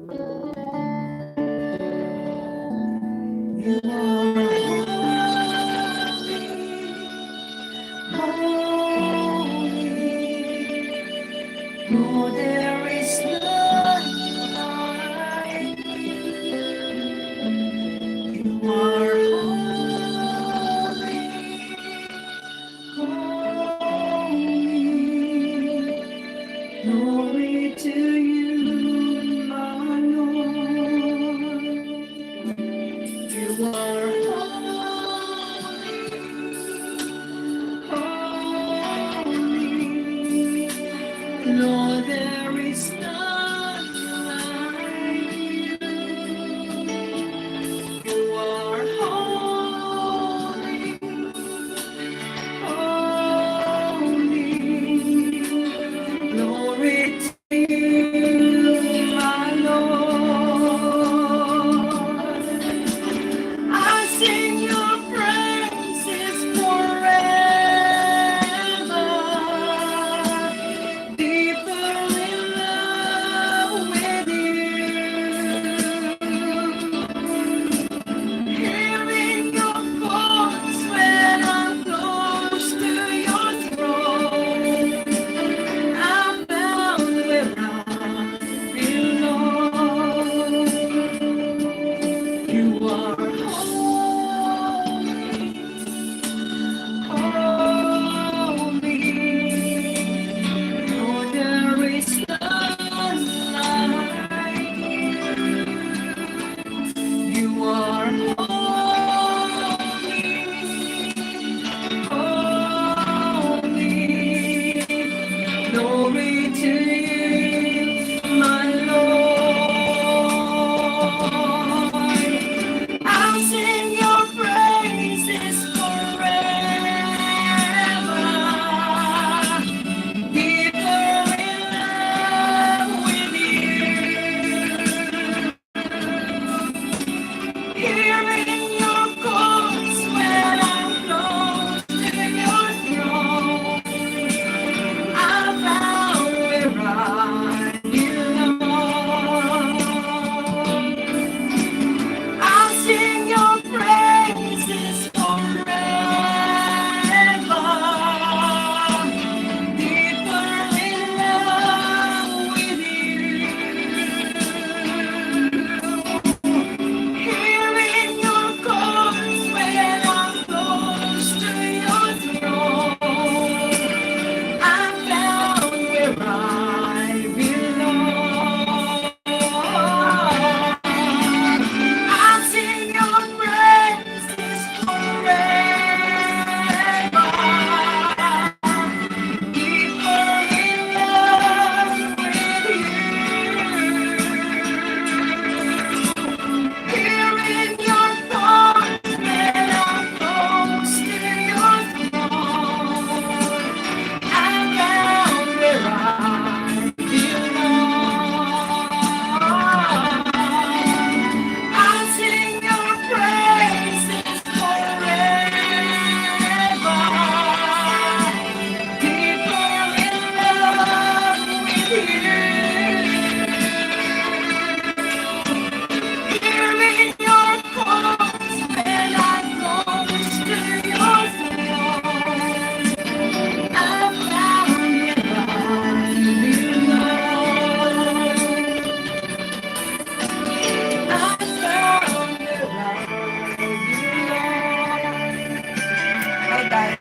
You no, there is none like you. Are holy. Glory to you, my Lord. You are holy. No, there is none like you. You are holy, holy. Glory to you, my Lord. I sing your praises forever, deeper in love with you. Hearing your voice when I'm close to your throne, I'm found where I belong. You are holy, no, there is none like you. You are holy, glory to you, my Lord. I'll sing your praises forever, deeper in love with you. Hearing your voice when I'm close to your throne, I found where I belong. I'll sing your praises forever, deeper in love with you. Hearing your voice when I'm close to your throne, I found where I belong. I'll sing your praises forever, deeper in love with you. Hearing your thoughts when I'm close to your throne, I found where I belong. I'll sing your praises forever, deeper in love with you. Hearing your voice when I'm close to your throne, I found where I belong. I found where I belong. Hi guys.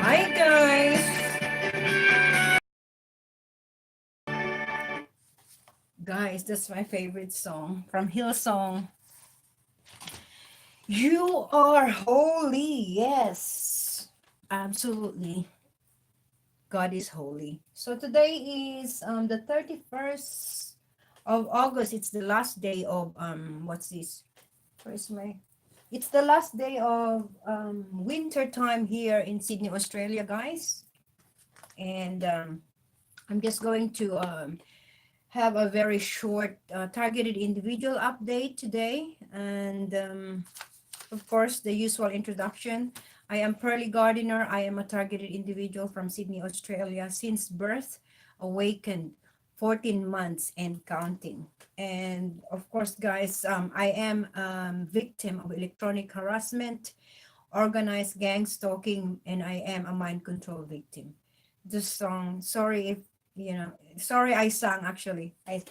Hi guys. Guys, that's my favorite song from Hillsong. You are holy. Yes, absolutely. God is holy. So today is the 31st of August. It's the last day of what's this? Where's my It's the last day of winter time here in Sydney, Australia, guys. And I'm just going to have a very short targeted individual update today. And of course, the usual introduction. I am Pearly Gardiner. I am a targeted individual from Sydney, Australia, since birth, awakened, 14 months and counting. And of course, guys, I am victim of electronic harassment, organized gang stalking, and I am a mind control victim. This song, sorry if, sorry I sang actually. Hang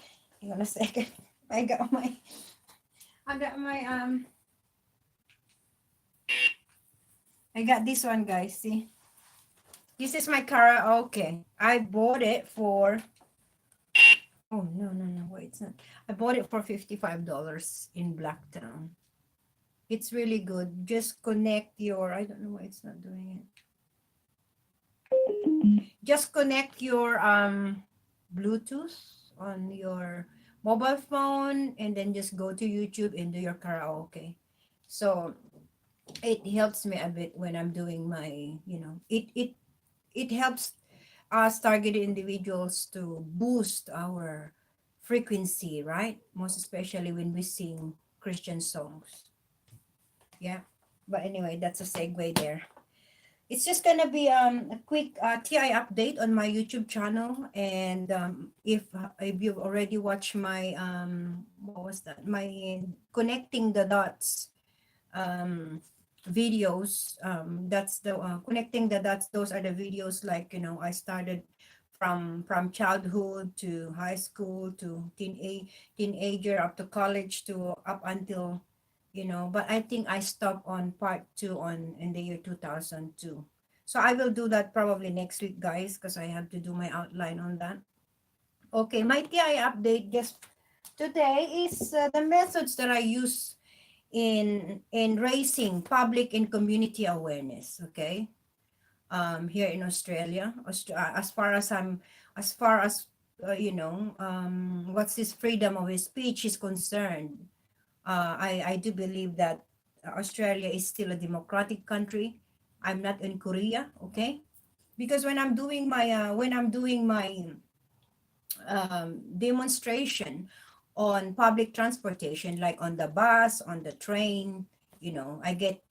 on a second. I got my, I got my, I got this one, guys. See, this is my karaoke. I bought it for, oh, no, wait, it's not. I bought it for $55 in Blacktown. It's really good. Just connect your, I don't know why it's not doing it. Just connect your Bluetooth on your mobile phone and then just go to YouTube and do your karaoke. So it helps me a bit when I'm doing my, it helps us targeted individuals to boost our frequency, right? Most especially when we sing Christian songs. Yeah. But anyway, that's a segue there. It's just gonna be a quick TI update on my YouTube channel, and if you've already watched my what was that? My connecting the dots videos. That's the connecting the dots. Those are the videos, like, I started from childhood to high school to teenager up to college to up until, but I think I stopped on part two on in the year 2002. So I will do that probably next week, guys, because I have to do my outline on that. Okay, my TI update just today is the methods that I use in raising public and community awareness. Okay, here in Australia, as far as what's this freedom of speech is concerned, I do believe that Australia is still a democratic country. I'm not in Korea, okay? Because when I'm doing my demonstration on public transportation, like on the bus, on the train, I get,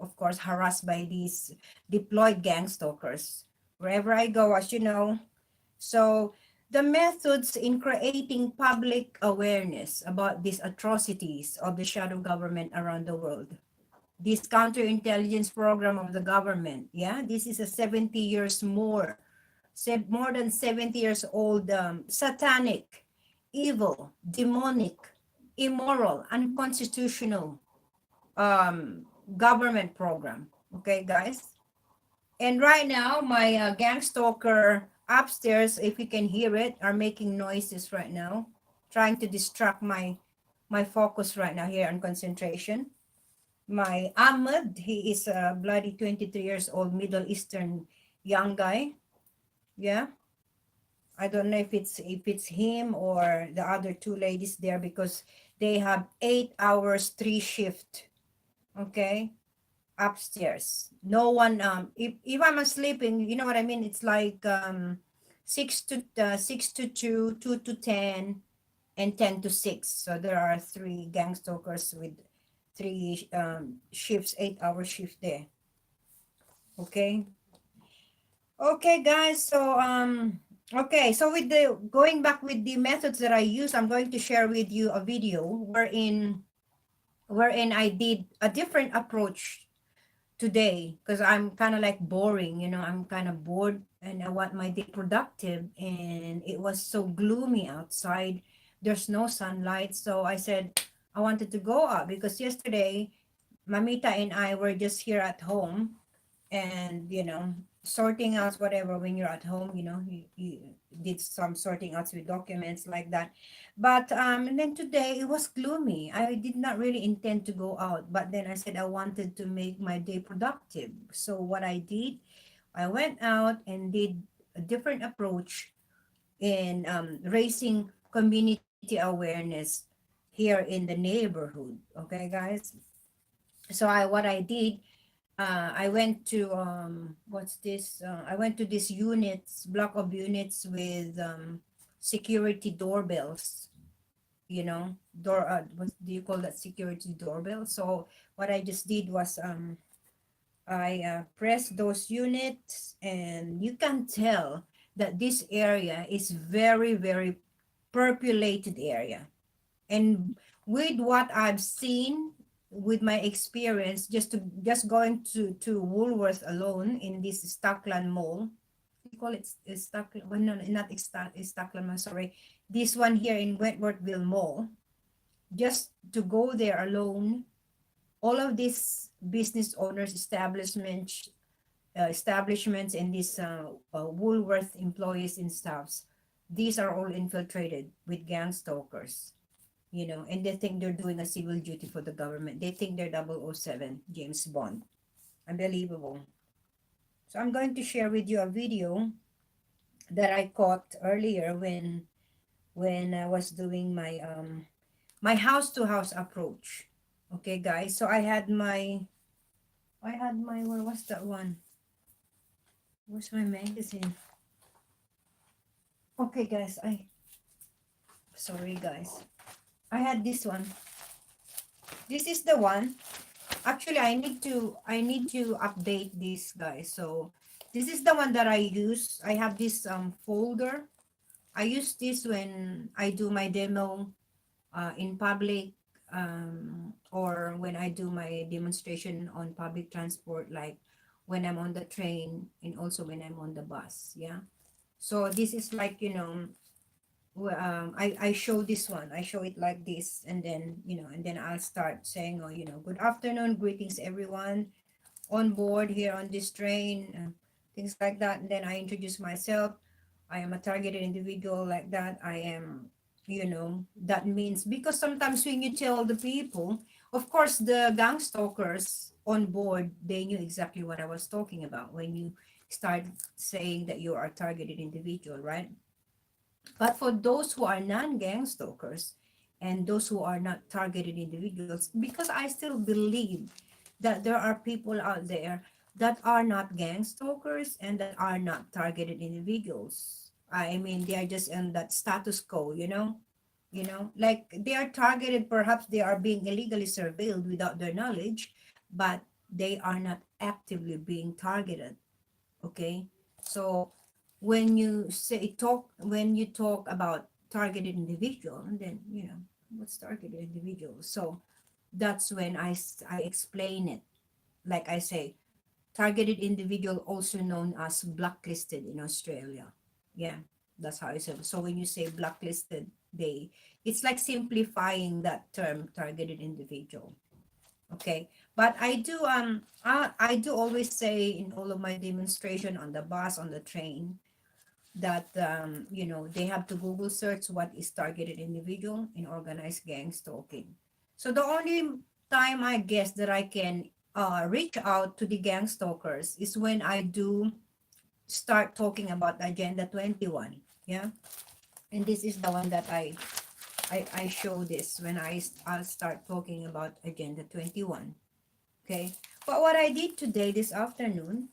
of course, harassed by these deployed gang stalkers wherever I go, as you know. So the methods in creating public awareness about these atrocities of the shadow government around the world, this counterintelligence program of the government, yeah, this is a 70 years more than 70 years old, satanic, evil, demonic, immoral, unconstitutional government program. Okay, guys? And right now, my gang stalker upstairs, if you can hear it, are making noises right now, trying to distract my focus right now here on concentration. My Ahmed, he is a bloody 23 years old Middle Eastern young guy. Yeah. I don't know if it's him or the other two ladies there, because they have 8 hours, 3 shift. Okay, upstairs. No one. If I'm sleeping, you know what I mean. It's like 6 to 2, 2 to 10, and 10 to 6. So there are 3 gang stalkers with 3 shifts, 8 hour shift there. Okay. Okay, guys. So okay. So with the going back with the methods that I use, I'm going to share with you a video wherein I did a different approach today, because I'm kind of like boring. I'm kind of bored and I want my day productive. And it was so gloomy outside. There's no sunlight. So I said I wanted to go out, because yesterday Mamita and I were just here at home, and sorting out whatever. When you're at home, you did some sorting outs with documents like that. But and then today it was gloomy. I did not really intend to go out, but then I said I wanted to make my day productive. So what I did, I went out and did a different approach in raising community awareness here in the neighborhood. Okay, guys. So what I did, I went to what's this? I went to this block of units with security doorbells. What do you call that, security doorbell? So what I just did was I press those units, and you can tell that this area is very, very populated area. And with what I've seen, with my experience, just going to Woolworth alone in this Stockland Mall, we call it Stockland. Well, no, not Stockland Mall. Sorry, this one here in Wentworthville Mall. Just to go there alone, all of these business owners, establishments, and these Woolworth employees and staffs, these are all infiltrated with gang stalkers, and they think they're doing a civil duty for the government. They think they're 007 James Bond. Unbelievable. So I'm going to share with you a video that I caught earlier when I was doing my house to house approach. Okay, guys. So I had my where was that one? Where's my magazine? Okay, guys. Sorry, guys. I had this one. This is the one. Actually, I need to update this, guys. So this is the one that I use. I have this folder. I use this when I do my demo in public, or when I do my demonstration on public transport, like when I'm on the train and also when I'm on the bus. Yeah. So this is like, I show this one. I show it like this, and then, and then I'll start saying, oh, good afternoon, greetings everyone on board here on this train, things like that. And then I introduce myself. I am a targeted individual, like that. I am, that means, because sometimes when you tell the people, of course, the gang stalkers on board, they knew exactly what I was talking about when you start saying that you are a targeted individual, right? But for those who are non-gang stalkers and those who are not targeted individuals, because I still believe that there are people out there that are not gang stalkers and that are not targeted individuals. I mean, they are just in that status quo, like they are targeted, perhaps they are being illegally surveilled without their knowledge, but they are not actively being targeted. Okay, so when you talk about targeted individual, and then what's targeted individual. So that's when I explain it, like I say, targeted individual, also known as blacklisted in Australia. Yeah, that's how I say it. So when you say blacklisted, it's like simplifying that term, targeted individual. Okay, but I do always say in all of my demonstration on the bus, on the train, that they have to Google search what is targeted individual in organized gang stalking. So the only time, I guess, that I can reach out to the gang stalkers is when I do start talking about Agenda 21. Yeah, and this is the one that I show this when I'll start talking about Agenda 21. Okay, but what I did today, this afternoon,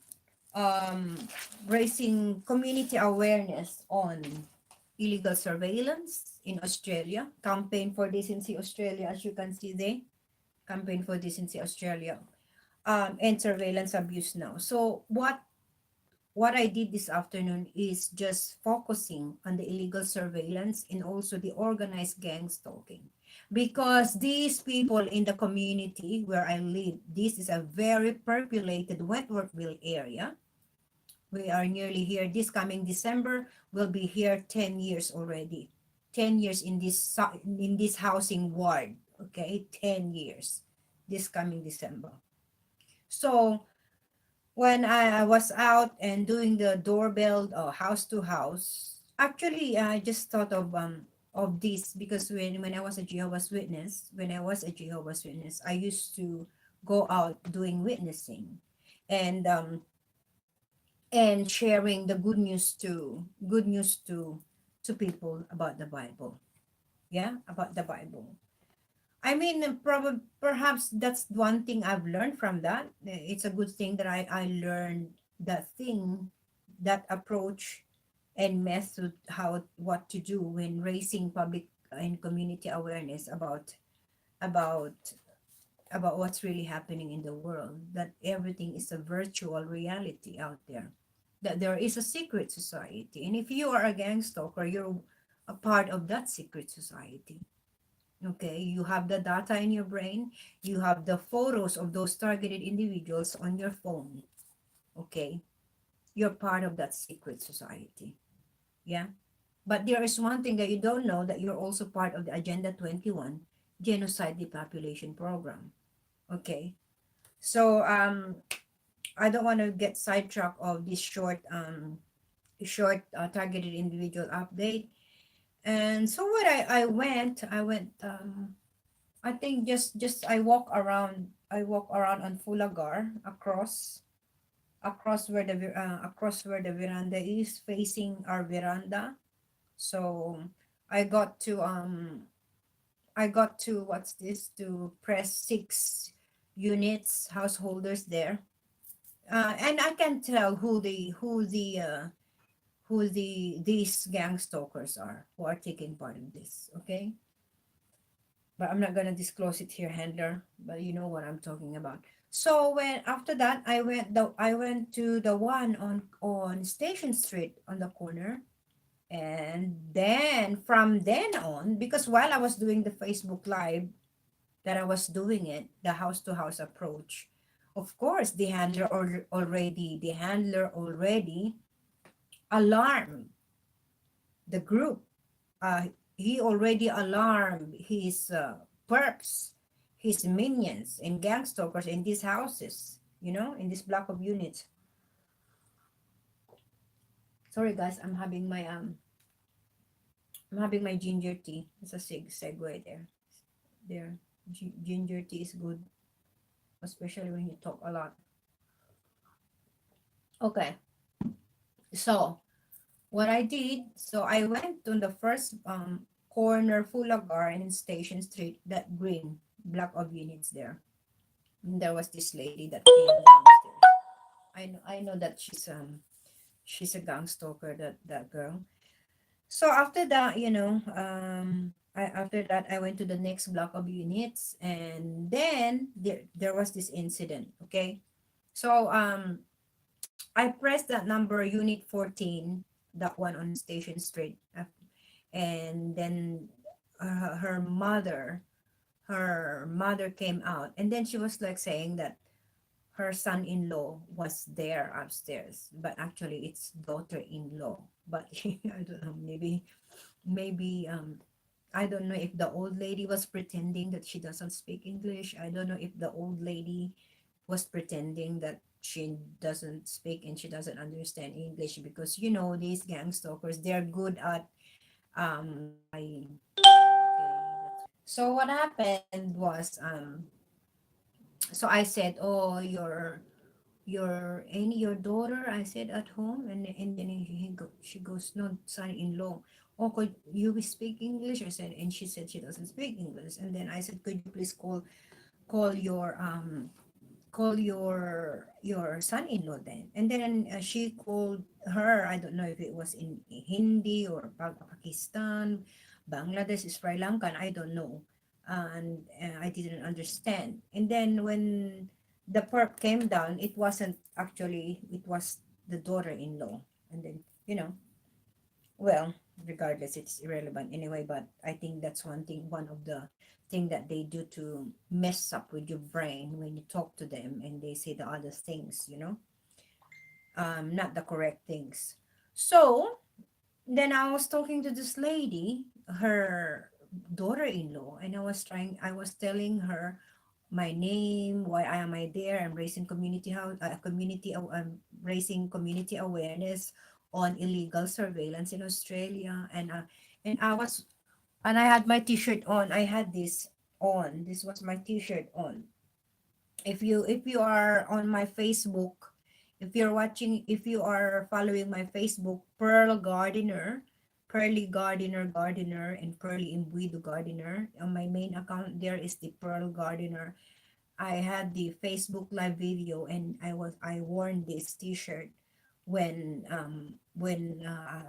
um, raising community awareness on illegal surveillance in Australia, campaign for decency Australia, as you can see there, campaign for decency Australia, and surveillance abuse now. So what I did this afternoon is just focusing on the illegal surveillance and also the organized gang stalking. Because these people in the community where I live, this is a very populated Wentworthville area. We are nearly here. This coming December, we'll be here 10 years already. 10 years in this housing ward. Okay, 10 years this coming December. So when I was out and doing the doorbell, house to house, actually I just thought of this because when I was a Jehovah's Witness, I used to go out doing witnessing, and sharing the good news to people about the Bible. Yeah, about the Bible. I mean, probably perhaps that's one thing I've learned from that. It's a good thing that I learned that thing, that approach and method, how what to do when raising public and community awareness about about what's really happening in the world, that everything is a virtual reality out there, that there is a secret society. And if you are a gang stalker, you're a part of that secret society. Okay, you have the data in your brain, you have the photos of those targeted individuals on your phone. Okay, you're part of that secret society. Yeah. But there is one thing that you don't know, that you're also part of the Agenda 21 genocide depopulation program. Okay. So I don't want to get sidetracked of this short targeted individual update. And so what I went I think just I walk around on Fulagar, across where the veranda is, facing our veranda. So I got to what's this, to press 6 units householders there. And I can tell who these gang stalkers are who are taking part in this. Okay, but I'm not gonna disclose it here, handler. But you know what I'm talking about. So when after that, I went to the one on Station Street on the corner. And then from then on, because while I was doing the Facebook Live, that I was doing it, the house to house approach, of course, the handler already alarmed the group. He already alarmed his perps, his minions, and gang stalkers in these houses, in this block of units. Sorry, guys, I'm having my ginger tea. It's a segue there. There, ginger tea is good, especially when you talk a lot. Okay, so what I did, so I went to the first corner Fulagar and in Station Street, that green block of units there. And there was this lady that came downstairs. I know that she's a gang stalker, that girl. So after that, after that I went to the next block of units, and then there was this incident. Okay, so I pressed that number, unit 14, that one on Station Street, and then her mother came out, and then she was like saying that her son-in-law was there upstairs, but actually it's daughter-in-law. But I don't know, maybe I don't know if the old lady was pretending that she doesn't speak English. I don't know if the old lady was pretending that she doesn't speak and she doesn't understand English, because these gang stalkers, they're good at lying. Okay. So what happened was, so I said, "Oh, your daughter," I said, "at home," and then she goes, "No, son-in-law." "Oh, could you speak English?" I said, and she said she doesn't speak English. And then I said, "Could you please call your son-in-law then?" And then she called her. I don't know if it was in Hindi or Pakistan, Bangladesh, Sri Lankan, I don't know. And I didn't understand. And then when the perp came down, it wasn't actually, it was the daughter-in-law. And then, well, regardless, it's irrelevant anyway. But I think that's one of the thing that they do to mess up with your brain when you talk to them and they say the other things, not the correct things. So then I was talking to this lady, her daughter-in-law, and I was telling her my name, why am I there. I'm raising raising community awareness on illegal surveillance in Australia. And I had my t-shirt on. I had this on. This was my t-shirt on. If you are on my Facebook, if you are following my Facebook, Pearly Gardener, and Pearly Imbuido Gardener. On my main account, there is the Pearl Gardener. I had the Facebook live video, and I worn this t-shirt when I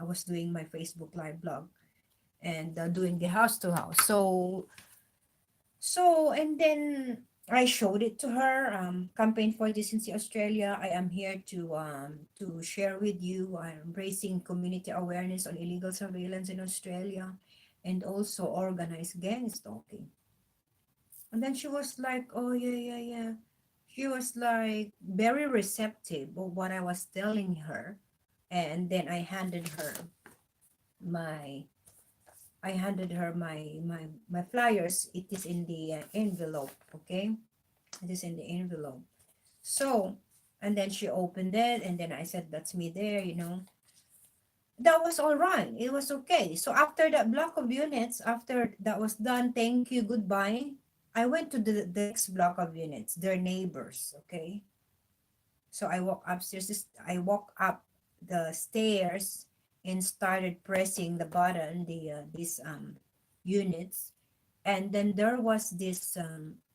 was doing my Facebook live blog, and doing the house to house. So and then I showed it to her. Campaign for Decency Australia. I am here to share with you. I'm raising community awareness on illegal surveillance in Australia, and also organized gang stalking. And then she was like, "Oh yeah, yeah, yeah." She was like very receptive of what I was telling her, and then my I handed her my flyers. It is in the envelope. Okay, it is in the envelope. So, and then she opened it, and then I said, "That's me there," you know. That was all right. It was okay. So after that block of units, after that was done, thank you, goodbye. I went to the next block of units, their neighbors, okay? So I walk upstairs, I walk up the stairs and started pressing the button, these units. And then there was this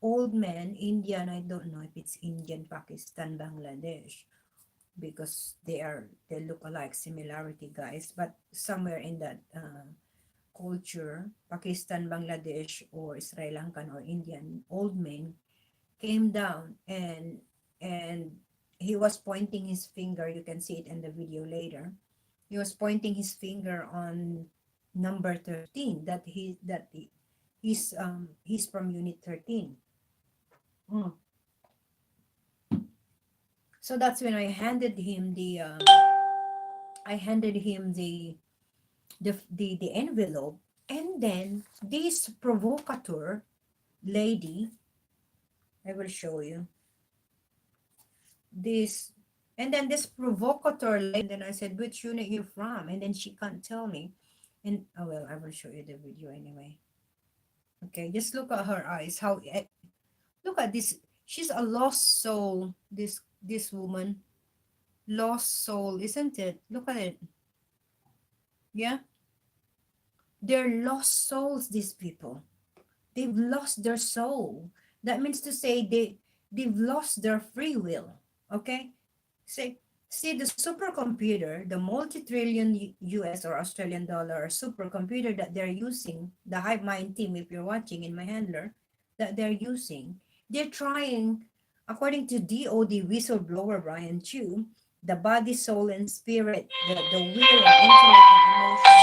old man, Indian, I don't know if it's Indian, Pakistan, Bangladesh, because they look alike, similarity, guys, but somewhere in that culture, Pakistan, Bangladesh, or Sri Lankan or Indian old men came down, and he was pointing his finger. You can see it in the video later. He was pointing his finger on number 13, he's from unit 13. Mm. So that's when I handed him the envelope, and then this provocateur lady, I will show you this, and then this provocateur lady, and then I said, "Which unit you from?" And then she can't tell me. And oh well, I will show you the video anyway. Okay, just look at her eyes. Look at this. She's a lost soul. This woman, lost soul, isn't it? Look at it. Yeah, they're lost souls. These people, they've lost their soul. That means to say they've lost their free will. Okay, say see the supercomputer, the multi-trillion US or Australian dollar supercomputer that they're using, the hive mind team, if you're watching in my handler, that they're using, they're trying, according to DOD whistleblower Brian Chu, the body, soul, and spirit, the will and intellect and emotion.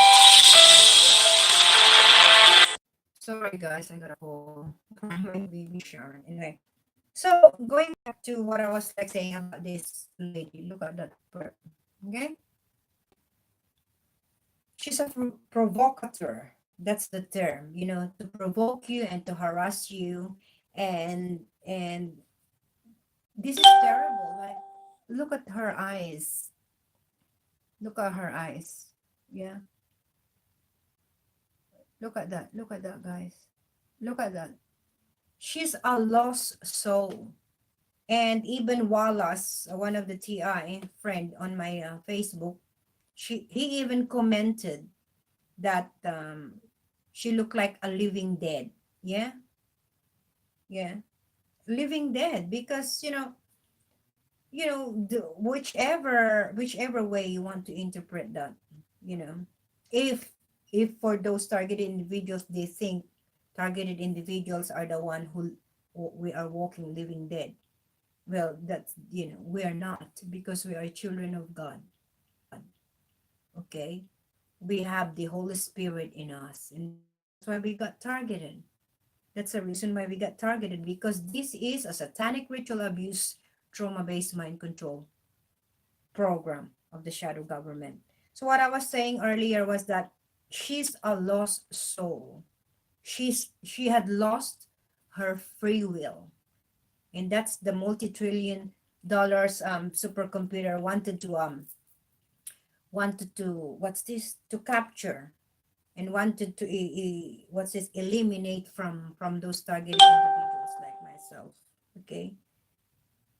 Sorry guys, I got a call from my baby Sharon. Anyway, so going back to what I was like saying about this lady, look at that part. Okay, she's a provocateur. That's the term, you know, to provoke you and to harass you, and this is terrible. Like, look at her eyes. Look at her eyes. Yeah, look at that. Look at that, guys. Look at that. She's a lost soul. And even Wallace, one of the TI friend on my Facebook, he even commented that she looked like a living dead. Yeah, yeah, living dead, because whichever way you want to interpret that, you know, if if for those targeted individuals, they think targeted individuals are the one who we are walking living dead. Well, that's, we are not, because we are children of God. Okay, we have the Holy Spirit in us, and that's why we got targeted. That's the reason why we got targeted, because this is a satanic ritual abuse, trauma-based mind control program of the shadow government. So what I was saying earlier was that she's a lost soul. She had lost her free will, and that's the multi-trillion dollars supercomputer wanted to what's this to capture, and wanted to what's this eliminate from those targeted individuals like myself. Okay,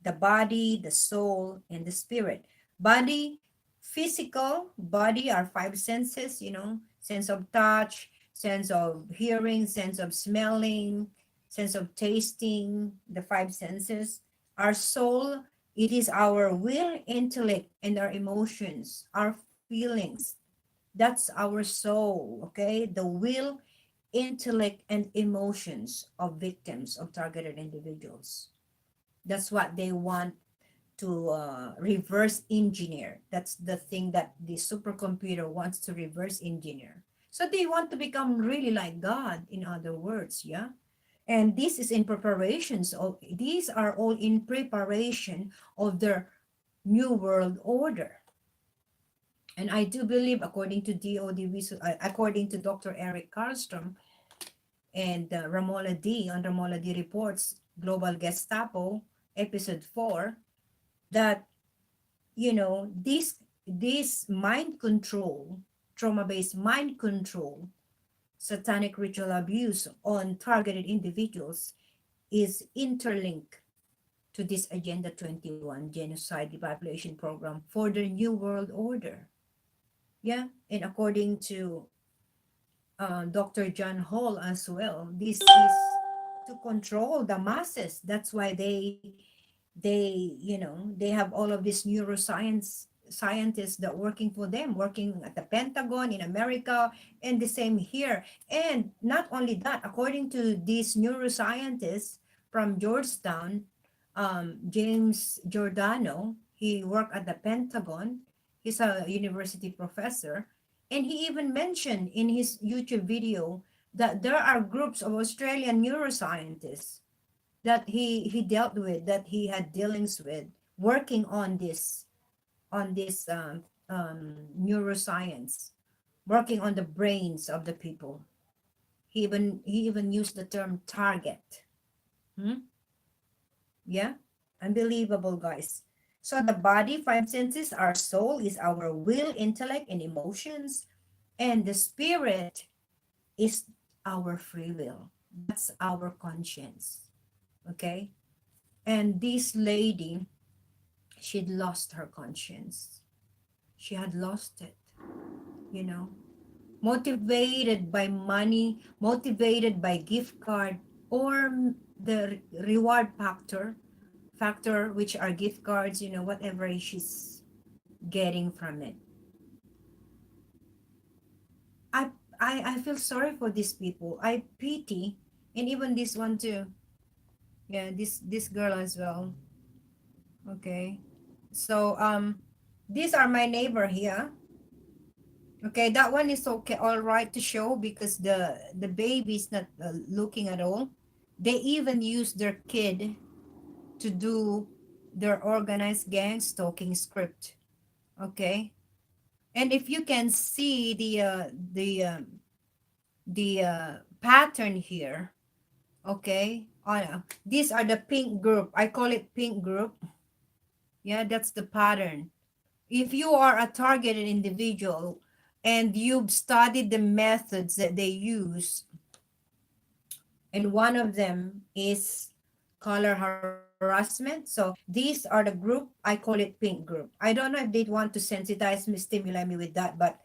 the body, the soul, and the spirit. Body, physical body, are five senses, sense of touch, sense of hearing, sense of smelling, sense of tasting, the five senses. Our soul, it is our will, intellect, and our emotions, our feelings. That's our soul, okay? The will intellect and emotions of victims of targeted individuals. That's what they want to reverse engineer. That's the thing that the supercomputer wants to reverse engineer. So they want to become really like God, in other words, yeah? And this is in preparations of, these are all in preparation of their new world order. And I do believe, according to according to Dr. Eric Karlstrom and Ramola D on Ramola D Reports, Global Gestapo, episode 4, that, this mind control, trauma-based mind control, satanic ritual abuse on targeted individuals is interlinked to this Agenda 21 genocide depopulation program for the New World Order. Yeah, and according to Dr. John Hall as well, this is to control the masses. That's why they have all of these neuroscience scientists that working for them, working at the Pentagon in America, and the same here. And not only that, according to these neuroscientists from Georgetown, James Giordano, he worked at the Pentagon. He's a university professor, and he even mentioned in his YouTube video that there are groups of Australian neuroscientists that he dealt with, that he had dealings with, working on this neuroscience, working on the brains of the people. He even used the term target. Hmm? Yeah, unbelievable, guys. So the body, five senses, our soul is our will, intellect, and emotions, and the spirit is our free will. That's our conscience. Okay, and this lady, she'd lost her conscience. She had lost it, you know, motivated by money, motivated by gift card, or the reward factor, which are gift cards, whatever she's getting from it. I, I feel sorry for these people. I pity, and even this one too. Yeah, this girl as well. Okay. So these are my neighbor here. Okay, that one is okay, all right to show because the baby is not looking at all. They even use their kid to do their organized gang stalking script. Okay, and if you can see the pattern here. Okay, these are the pink group. I call it pink group. Yeah, that's the pattern. If you are a targeted individual and you've studied the methods that they use, and one of them is color harassment. So these are the group, I call it pink group. I don't know if they want to sensitize me, stimulate me with that, but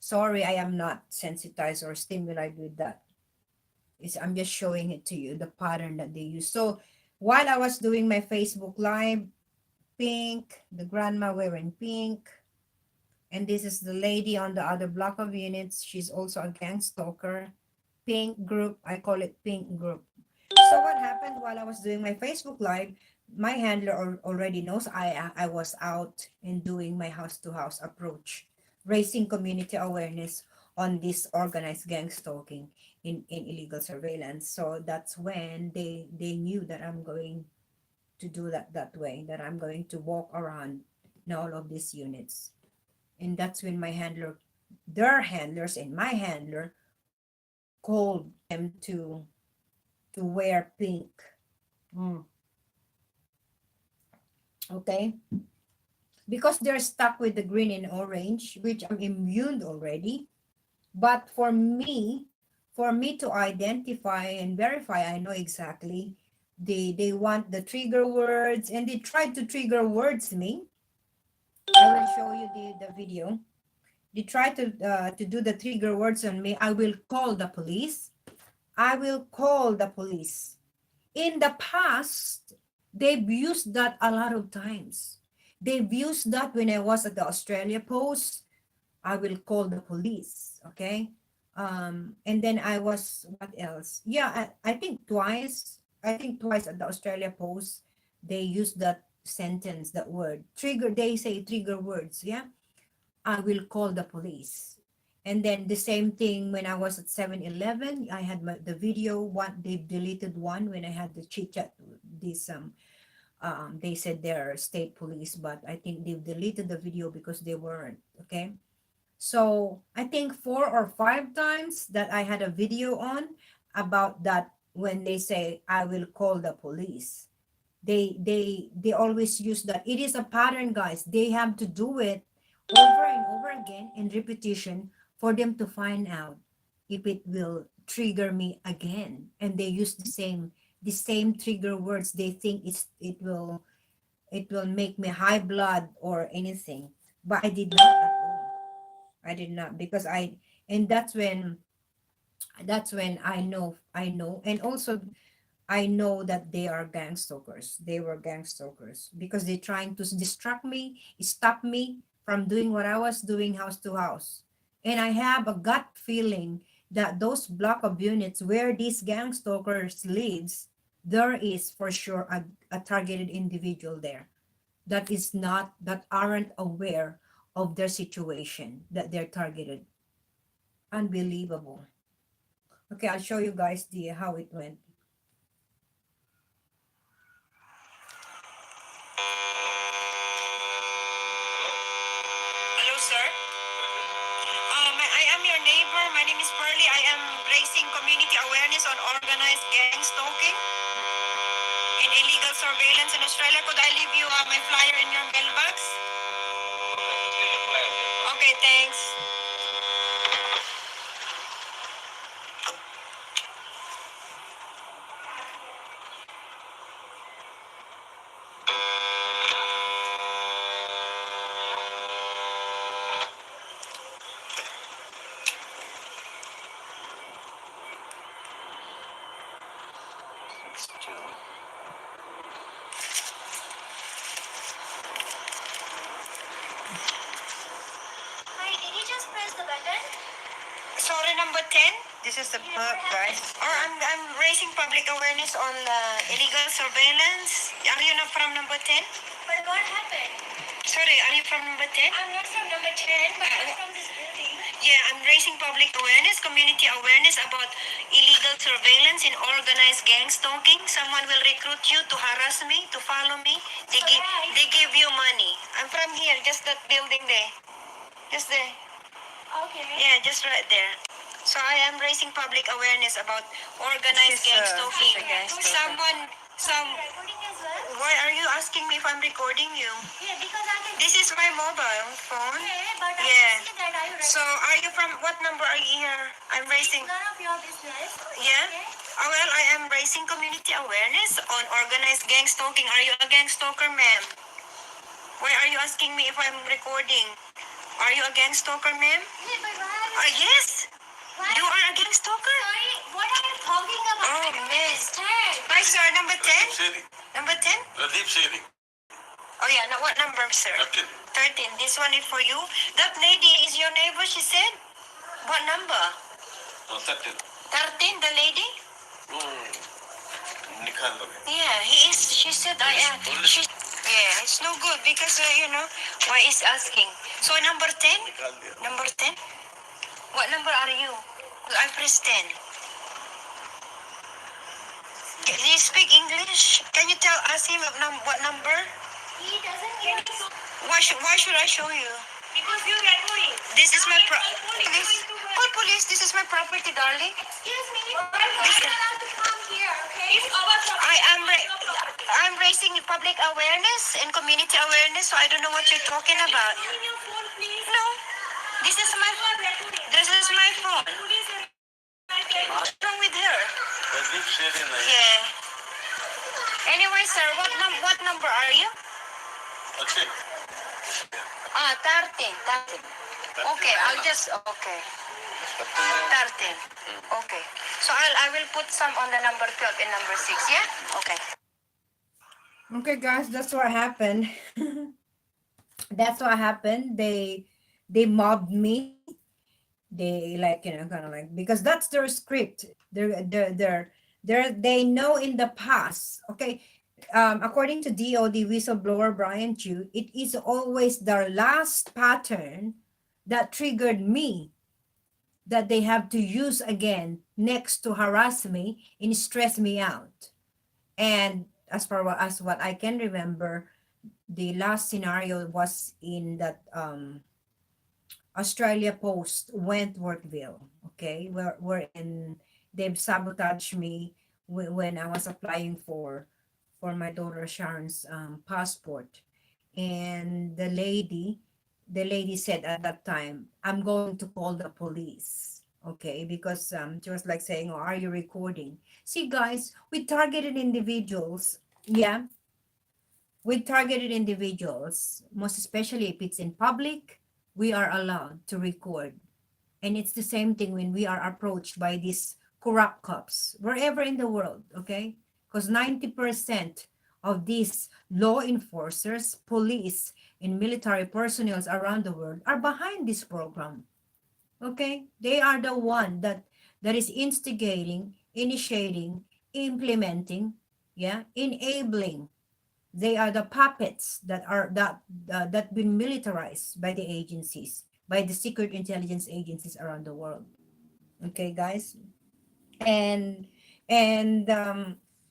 sorry, I am not sensitized or stimulated with that. I'm just showing it to you, the pattern that they use. So while I was doing my Facebook Live, pink, the grandma wearing pink, and this is the lady on the other block of units. She's also a gang stalker. Pink group, I call it pink group. So what happened while I was doing my Facebook Live, my handler already knows I was out and doing my house-to-house approach, raising community awareness on this organized gang stalking in illegal surveillance. So that's when they knew that I'm going to do that way, that I'm going to walk around in all of these units. And that's when their handlers and my handler called them to wear pink. Mm. Okay, because they're stuck with the green and orange, which I'm immune already. But for me to identify and verify, I know exactly. They want the trigger words, and they tried to trigger words me. I will show you the video. They try to do the trigger words on me. I will call the police. I will call the police. In the past, they've used that a lot of times. They've used that when I was at the Australia Post. I will call the police, okay? And then I was, what else? Yeah, I think twice at the Australia Post, they used that sentence, that word. Trigger, they say trigger words, yeah? I will call the police. And then the same thing when I was at 7-Eleven, I had the video, one, they deleted one when I had the chit chat, this, they said they're state police, but I think they've deleted the video because they weren't, okay? So I think 4 or 5 times that I had a video on about that when they say I will call the police. They always use that. It is a pattern, guys. They have to do it over and over again in repetition for them to find out if it will trigger me again. And they use the same trigger words. They think it will make me high blood or anything. But I did not at all. I did not, because and that's when I know, and also I know that they are gang stalkers. They were gang stalkers because they're trying to distract me, stop me from doing what I was doing house to house. And I have a gut feeling that those block of units where these gang stalkers lives, there is for sure a targeted individual there that aren't aware of their situation, that they're targeted. Unbelievable. Okay, I'll show you guys the how it went. Hello, sir. I am your neighbor. My name is Pearly. I am raising community awareness on organized gang stalking and illegal surveillance in Australia. Could I leave you my flyer in your mailbox? Okay, thanks. Hi, did you just press the button? Sorry, number 10. This is the plug, guys. Or I'm raising public awareness on illegal surveillance. Are you not from number 10? But what happened? Sorry, are you from number 10? I'm not from number 10, but I'm from this building. Yeah, I'm raising public awareness, community awareness about illegal surveillance in organized gang stalking. Someone will recruit you to harass me, to follow me. They give you money. I'm from here, just that building there. Just there. Okay. Yeah, just right there. So I am raising public awareness about organized gang stalking. Recording as well? Why are you asking me if I'm recording you? Yeah, because I can. This is my mobile phone. Okay, but I can see that I. So are you from, what number are you here? I'm raising. It's none of your business. Yeah. Okay. Well, I am raising community awareness on organized gang stalking. Are you a gang stalker, ma'am? Why are you asking me if I'm recording? Are you a gang stalker, ma'am? Yeah, but why? Yes. What? You are a gang stalker? Sorry, what are you talking about? Oh, miss. Hi, sir. Number 10? Number 10? Deep City. Oh, yeah. Now, what number, sir? 13. 13. This one is for you. That lady is your neighbor, she said? What number? No, 13. 13, the lady? Yeah, he is. She said I am. Yeah, it's no good because, why is asking? So, number 10? Number 10? What number are you? I press 10. Do you speak English? Can you ask him what number? He doesn't hear me. Why should I show you? Because you're recording. This is my police. Call police. This is my property, darling. Excuse me. You're not allowed to come here, okay? It's our property. I'm raising public awareness and community awareness, so I don't know what you're talking about. Give me your phone, please. No. This is my phone. What's wrong with her? Yeah. Anyway, sir, what number are you? Okay. 13. Okay, okay. 13. Okay. So I will put some on the number 12 and number 6, yeah? Okay. Okay, guys, that's what happened. That's what happened. They mobbed me. They like, kind of like, because that's their script. They know in the past. Okay, according to DOD whistleblower Brian Chu, it is always the last pattern that triggered me, that they have to use again next to harass me and stress me out. And as far as what I can remember, the last scenario was in that Australia Post, Wentworthville. Okay, wherein they've sabotaged me when I was applying for my daughter Sharon's passport, and the lady said at that time, "I'm going to call the police." Okay, because she was like saying, "Oh, are you recording?" See, guys, with targeted individuals, yeah, with targeted individuals, most especially if it's in public, we are allowed to record. And it's the same thing when we are approached by these corrupt cops, wherever in the world, okay? Because 90% of these law enforcers, police, and military personnel around the world are behind this program, okay? They are the one that is instigating, initiating, implementing, yeah, enabling. They are the puppets that been militarized by the agencies, by the secret intelligence agencies around the world. Okay, guys, and and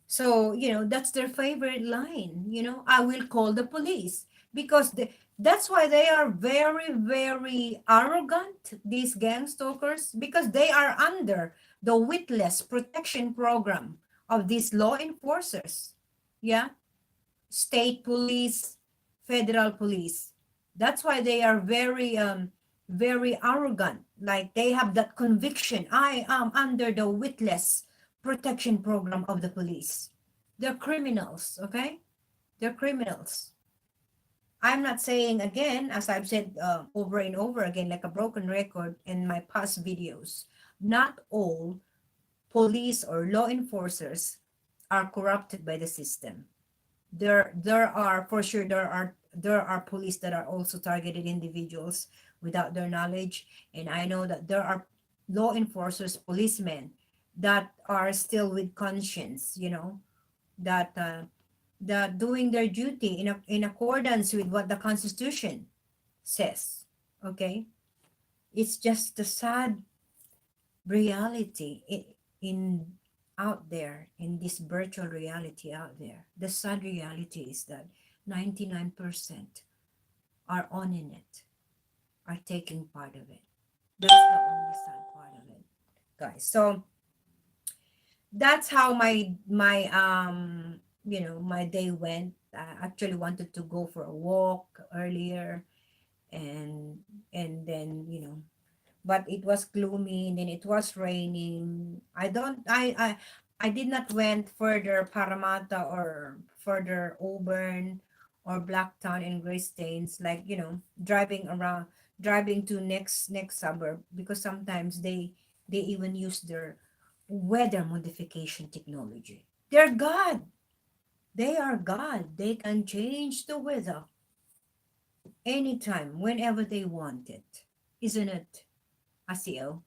so that's their favorite line. I will call the police, because that's why they are very, very arrogant, these gang stalkers, because they are under the witness protection program of these law enforcers. Yeah, state police, federal police. That's why they are very very arrogant. Like, they have that conviction. I am under the witness protection program of the police. They're criminals, okay? They're criminals. I'm not saying, again, as I've said over and over again, like a broken record in my past videos, not all police or law enforcers are corrupted by the system. There are, for sure, there are police that are also targeted individuals without their knowledge. And I know that there are law enforcers, policemen, that are still with conscience, that that doing their duty in accordance with what the Constitution says. Okay, it's just the sad reality in out there, in this virtual reality out there. The sad reality is that 99% are on in it, are taking part of it. That's the only sad part of it, guys. So that's how my day went. I actually wanted to go for a walk earlier, and then but it was gloomy, and then it was raining. I did not went further Paramata or further Auburn or Blacktown and Greystanes, like driving to next suburb, because sometimes they even use their weather modification technology. They're God. They are God. They can change the weather anytime, whenever they want it. Isn't it, ASEO?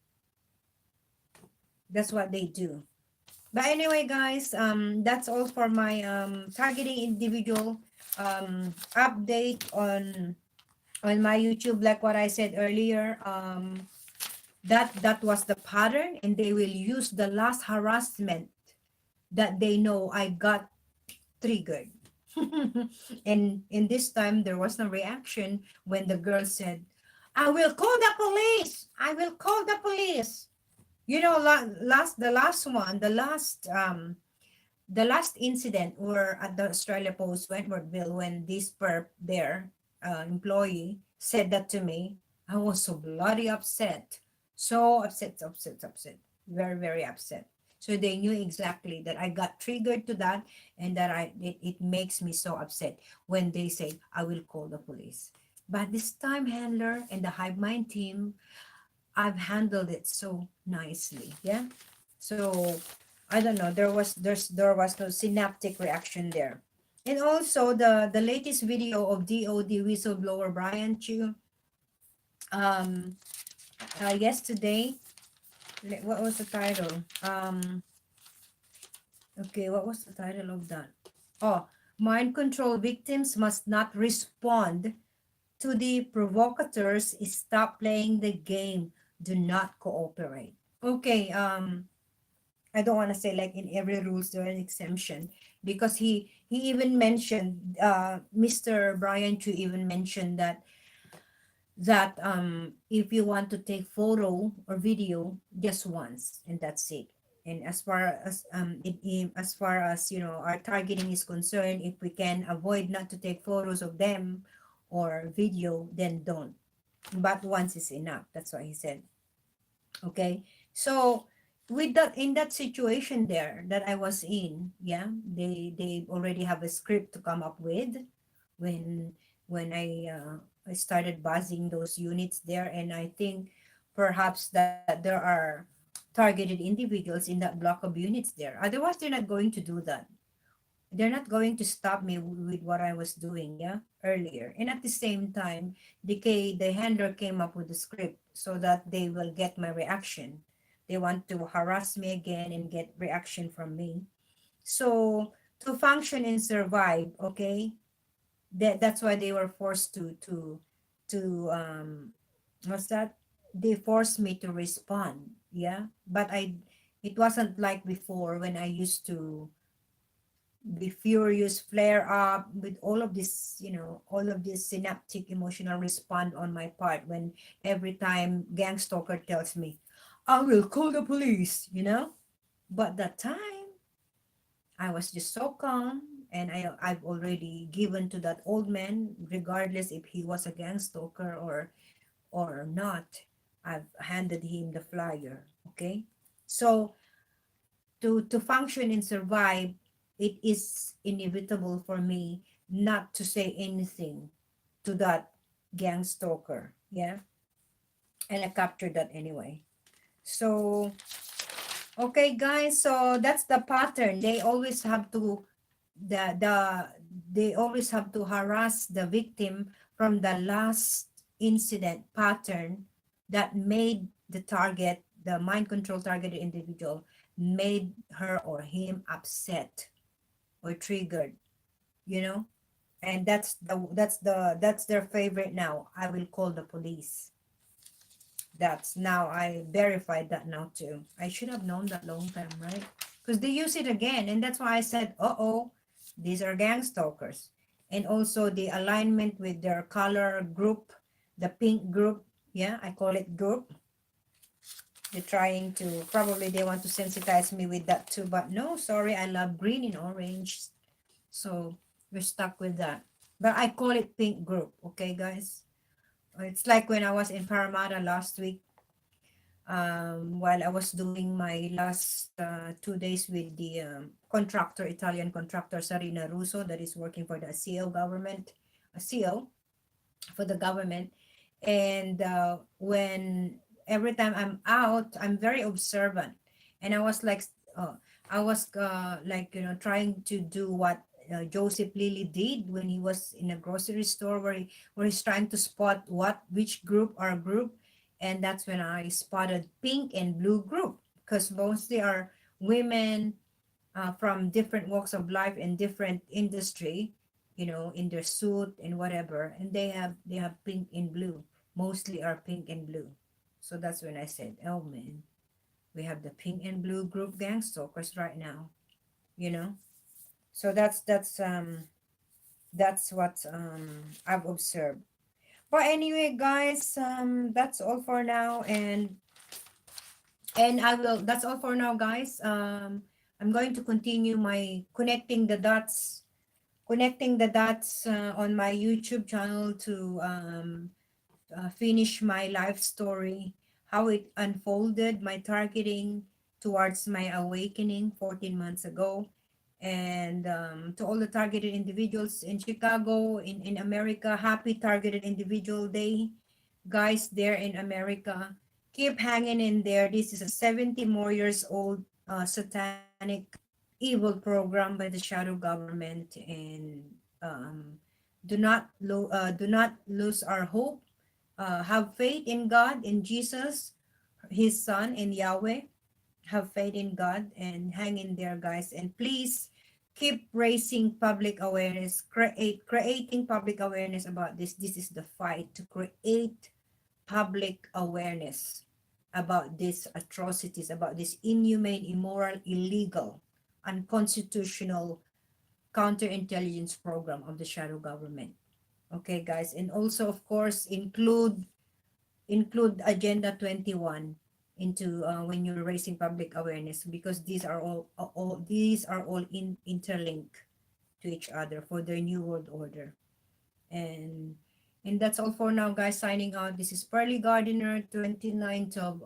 That's what they do. But anyway, guys, that's all for my targeting individual update on my YouTube. Like what I said earlier, that was the pattern, and they will use the last harassment that they know I got triggered. And in this time, there was no reaction when the girl said, "I will call the police. I will call the police." The last incident were at the Australia Post, Wentworthville, when this perp there, employee, said that to me. I was so bloody upset. So upset, upset, upset. Very, very upset. So they knew exactly that I got triggered to that, and that it makes me so upset when they say, "I will call the police." But this time, Handler and the Hive Mind team, I've handled it so nicely. Yeah. So I don't know. There was no synaptic reaction there. And also the latest video of DOD whistleblower Brian Chu. Um, yesterday. What was the title? Okay, what was the title of that? Oh, mind control victims must not respond to the provocateurs. Stop playing the game. Do not cooperate. Okay, I don't want to say like in every rules there an exemption, because he even mentioned Mr. Brian Chu even mentioned that if you want to take photo or video just once and that's it. And as far as as far as our targeting is concerned, if we can avoid not to take photos of them or video, then don't. But once is enough. That's what he said. Okay, so with that, in that situation there that I was in, yeah, they already have a script to come up with when I started buzzing those units there. And I think perhaps that there are targeted individuals in that block of units there. Otherwise, they're not going to do that. They're not going to stop me with what I was doing, yeah, earlier. And at the same time, the handler came up with the script so that they will get my reaction. They want to harass me again and get reaction from me. So to function and survive, okay, that's why they were forced to what's that? They forced me to respond, yeah. But it wasn't like before when I used to be furious, flare up with all of this, all of this synaptic emotional respond on my part when every time gang stalker tells me, I will call the police. But that time, I was just so calm, and I've already given to that old man, regardless if he was a gang stalker or not. I've handed him the flyer. Okay, so to function and survive, it is inevitable for me not to say anything to that gang stalker. Yeah, and I captured that anyway. So okay, guys. So that's the pattern. They always have to they always have to harass the victim from the last incident pattern that made the mind control targeted individual, made her or him upset or triggered, you know? And that's their favorite now. I will call the police. That's now I verified that now too. I should have known that long time, right? Because they use it again, and that's why I said, "Uh-oh, these are gang stalkers." And also the alignment with their color group, the pink group. Yeah, I call it group. They're trying to probably they want to sensitize me with that too, but no, sorry, I love green and orange, so we're stuck with that. But I call it pink group. Okay, guys. It's like when I was in Parramatta last week, while I was doing my last 2 days with the contractor, Italian contractor Sarina Russo, that is working for the CEO government, a CEO for the government. And when every time I'm out, I'm very observant, and I was like trying to do what Joseph Lilly did when he was in a grocery store, where he's trying to spot which group are group. And that's when I spotted pink and blue group, because mostly are women from different walks of life and different industry, in their suit and whatever, and they have pink and blue, mostly are pink and blue. So that's when I said, oh man, we have the pink and blue group gang stalkers right now, you know. So that's what I've observed. But anyway, guys, that's all for now. And I will that's all for now, guys. I'm going to continue my connecting the dots on my YouTube channel to finish my life story, how it unfolded, my targeting towards my awakening 14 months ago. And to all the targeted individuals in Chicago, in America, happy Targeted Individual Day. Guys there in America, keep hanging in there. This is a 70 more years old satanic evil program by the shadow government. And um, do not lose our hope. Have faith in God, in Jesus, his son, in Yahweh. Have faith in God and hang in there, guys. And please keep raising public awareness, creating public awareness about this. This is the fight to create public awareness about these atrocities, about this inhumane, immoral, illegal, unconstitutional counterintelligence program of the shadow government. Okay, guys, and also of course include Agenda 21 into when you're raising public awareness, because these are all interlinked to each other for their new world order. And that's all for now, guys. Signing out. This is Pearly Gardener, 29th of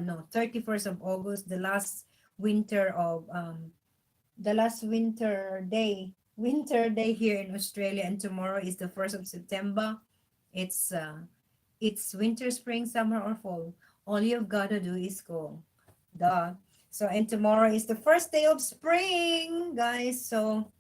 no 31st of August, the last winter day here in Australia, and tomorrow is the 1st of September. It's winter, spring, summer, or fall. All you've got to do is go. Duh. So, and tomorrow is the first day of spring, guys. So,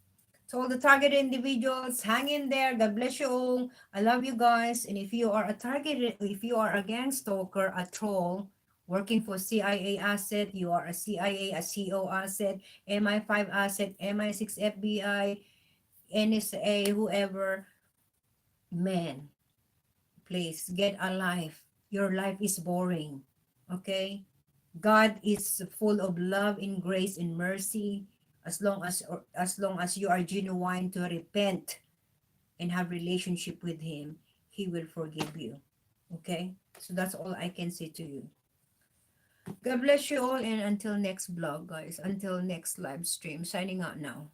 to all the targeted individuals, hang in there. God bless you all. I love you guys. And if you are if you are a gang stalker, a troll, working for CIA asset, you are a CIA, a CO asset, MI5 asset, MI6 FBI, NSA, whoever, man, please get a life. Your life is boring. Okay? God is full of love and grace and mercy. As long as you are genuine to repent and have relationship with him, he will forgive you. Okay? So that's all I can say to you. God bless you all, and until next vlog, guys. Until next live stream. Signing out now.